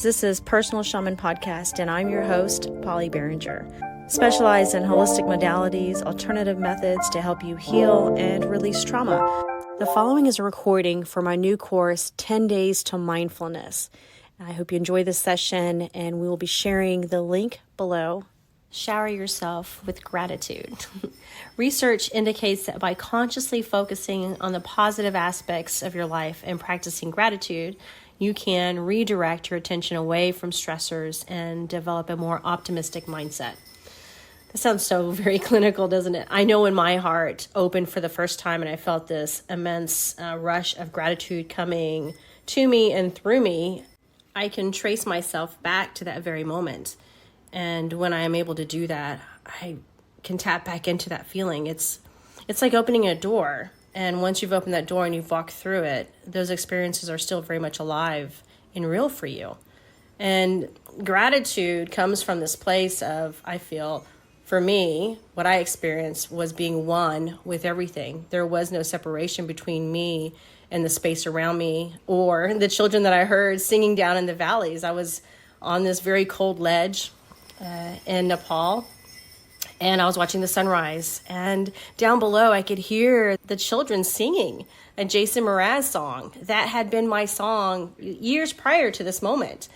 This is Personal Shaman Podcast, and I'm your host, Polly Behringer. Specialized in holistic modalities, alternative methods to help you heal and release trauma. The following is a recording for my new course, 10 Days to Mindfulness. I hope you enjoy this session, and we will be sharing the link below. Shower yourself with gratitude. Research indicates that by consciously focusing on the positive aspects of your life and practicing gratitude, you can redirect your attention away from stressors and develop a more optimistic mindset. That sounds so very clinical, doesn't it? I know when my heart opened for the first time and I felt this immense rush of gratitude coming to me and through me, I can trace myself back to that very moment. And when I am able to do that, I can tap back into that feeling. It's like opening a door. And once you've opened that door and you've walked through it, those experiences are still very much alive and real for you. And gratitude comes from this place of, I feel, for me, what I experienced was being one with everything. There was no separation between me and the space around me or the children that I heard singing down in the valleys. I was on this very cold ledge in Nepal, and I was watching the sunrise, and down below I could hear the children singing a Jason Mraz song. That had been my song years prior to this moment.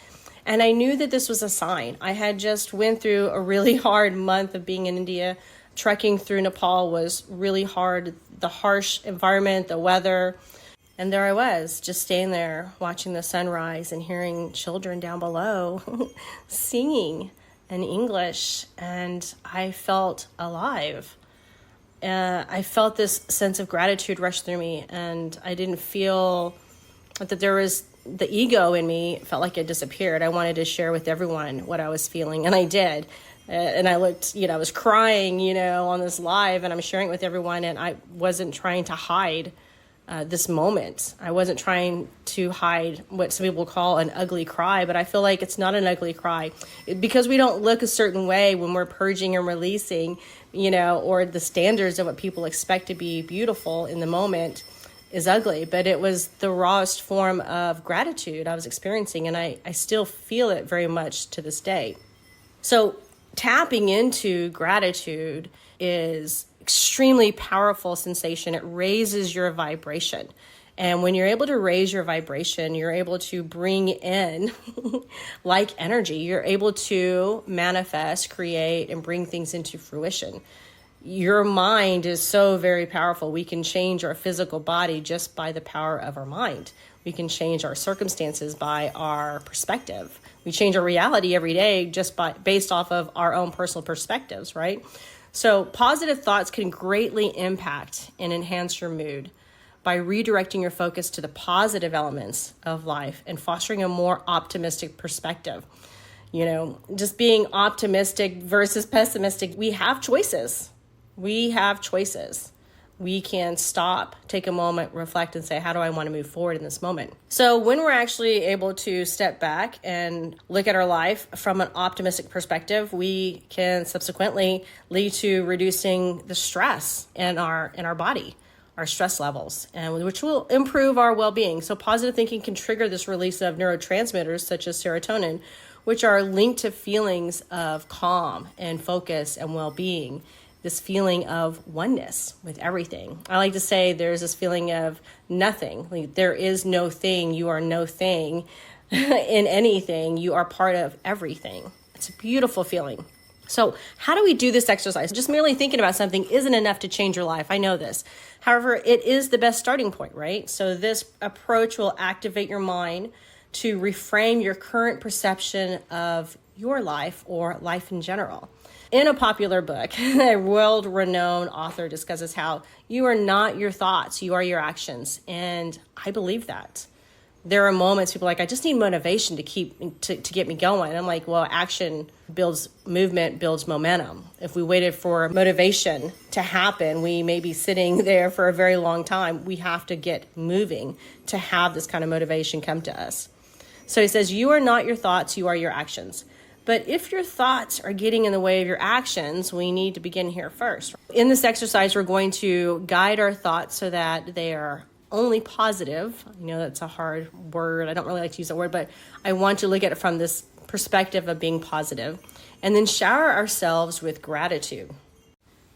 And I knew that this was a sign. I had just went through a really hard month of being in India. Trekking through Nepal was really hard, the harsh environment, the weather. And there I was, just staying there, watching the sunrise and hearing children down below singing in English, and I felt alive. I felt this sense of gratitude rush through me, and I didn't feel that there was the ego in me. It felt like it disappeared. I wanted to share with everyone what I was feeling, and I did. And I looked, I was crying, on this live, and I'm sharing it with everyone, and I wasn't trying to hide this moment. I wasn't trying to hide what some people call an ugly cry, but I feel like it's not an ugly cry because we don't look a certain way when we're purging and releasing, or the standards of what people expect to be beautiful in the moment is ugly. But it was the rawest form of gratitude I was experiencing, and I still feel it very much to this day. So tapping into gratitude is extremely powerful sensation. It raises your vibration. And when you're able to raise your vibration, you're able to bring in like energy. You're able to manifest, create, and bring things into fruition. Your mind is so very powerful. We can change our physical body just by the power of our mind. We can change our circumstances by our perspective. We change our reality every day just based off of our own personal perspectives, right? So positive thoughts can greatly impact and enhance your mood by redirecting your focus to the positive elements of life and fostering a more optimistic perspective. Just being optimistic versus pessimistic, we have choices. We can stop, take a moment, reflect, and say, how do I want to move forward in this moment? So when we're actually able to step back and look at our life from an optimistic perspective, we can subsequently lead to reducing the stress in our body, our stress levels, and which will improve our well-being. So positive thinking can trigger this release of neurotransmitters such as serotonin, which are linked to feelings of calm and focus and well-being. This feeling of oneness with everything. I like to say there's this feeling of nothing. Like there is no thing. You are no thing in anything. You are part of everything. It's a beautiful feeling. So how do we do this exercise? Just merely thinking about something isn't enough to change your life. I know this. However, it is the best starting point, right? So this approach will activate your mind to reframe your current perception of your life or life in general. In a popular book, a world-renowned author discusses how you are not your thoughts, you are your actions. And I believe that. There are moments people are like, I just need motivation to get me going. And I'm like, well, action builds movement, builds momentum. If we waited for motivation to happen, we may be sitting there for a very long time. We have to get moving to have this kind of motivation come to us. So he says, you are not your thoughts, you are your actions. But if your thoughts are getting in the way of your actions, we need to begin here first. In this exercise, we're going to guide our thoughts so that they are only positive. I know that's a hard word. I don't really like to use that word, but I want to look at it from this perspective of being positive. And then shower ourselves with gratitude.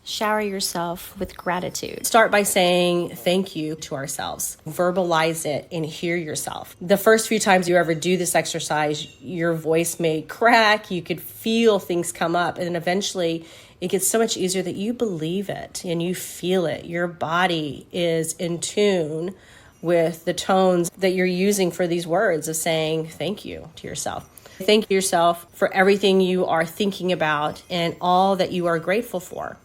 Shower yourself with gratitude. Start by saying thank you to ourselves. Verbalize it and hear yourself. The first few times you ever do this exercise, your voice may crack. You could feel things come up. And then eventually it gets so much easier that you believe it and you feel it. Your body is in tune with the tones that you're using for these words of saying thank you to yourself. Thank yourself for everything you are thinking about and all that you are grateful for.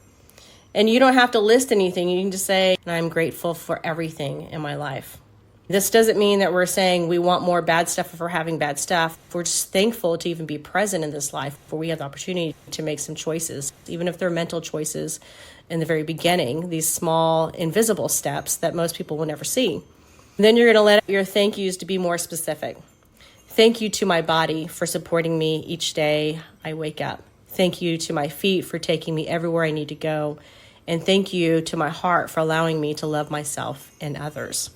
And you don't have to list anything. You can just say, I'm grateful for everything in my life. This doesn't mean that we're saying we want more bad stuff if we're having bad stuff. We're just thankful to even be present in this life where we have the opportunity to make some choices, even if they're mental choices in the very beginning, these small invisible steps that most people will never see. And then you're going to let your thank yous to be more specific. Thank you to my body for supporting me each day I wake up. Thank you to my feet for taking me everywhere I need to go. And thank you to my heart for allowing me to love myself and others.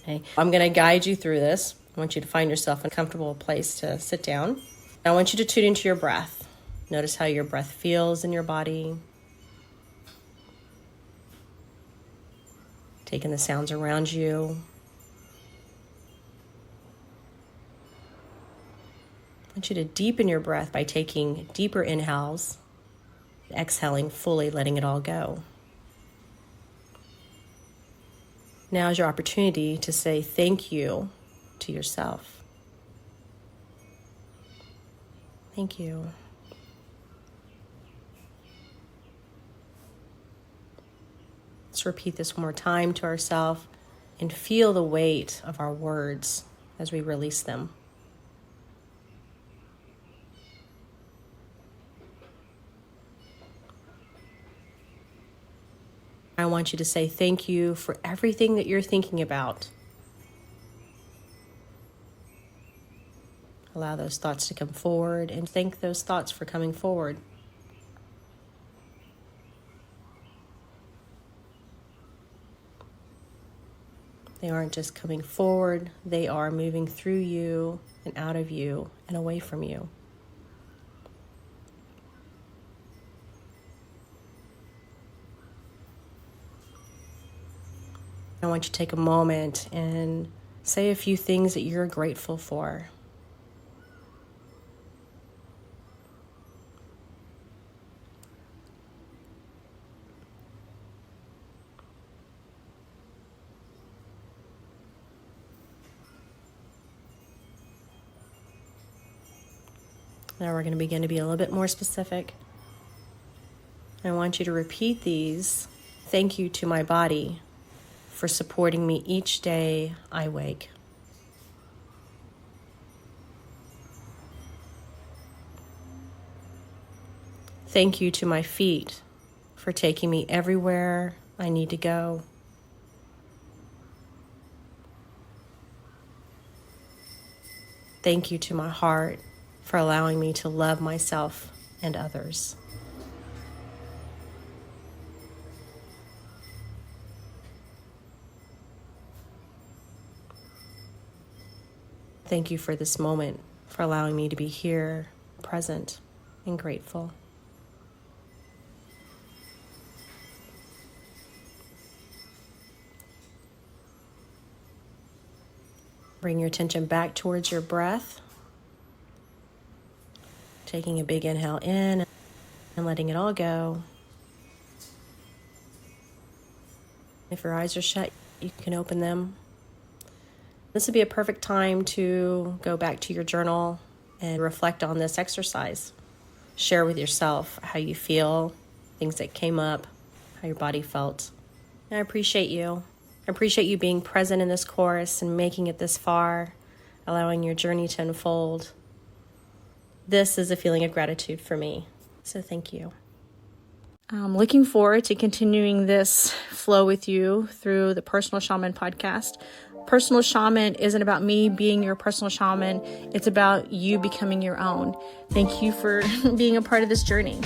Okay? I'm going to guide you through this. I want you to find yourself in a comfortable place to sit down. I want you to tune into your breath. Notice how your breath feels in your body. Taking the sounds around you. I want you to deepen your breath by taking deeper inhales, exhaling fully, letting it all go. Now is your opportunity to say thank you to yourself. Thank you. Let's repeat this one more time to ourselves and feel the weight of our words as we release them. I want you to say thank you for everything that you're thinking about. Allow those thoughts to come forward and thank those thoughts for coming forward. They aren't just coming forward, they are moving through you and out of you and away from you. I want you to take a moment and say a few things that you're grateful for. Now we're going to begin to be a little bit more specific. I want you to repeat these. Thank you to my body for supporting me each day I wake. Thank you to my feet for taking me everywhere I need to go. Thank you to my heart for allowing me to love myself and others. Thank you for this moment, for allowing me to be here, present, and grateful. Bring your attention back towards your breath. Taking a big inhale in and letting it all go. If your eyes are shut, you can open them. This would be a perfect time to go back to your journal and reflect on this exercise. Share with yourself how you feel, things that came up, how your body felt. And I appreciate you. I appreciate you being present in this course and making it this far, allowing your journey to unfold. This is a feeling of gratitude for me. So thank you. I'm looking forward to continuing this flow with you through the Personal Shaman podcast. Personal Shaman isn't about me being your personal shaman. It's about you becoming your own. Thank you for being a part of this journey.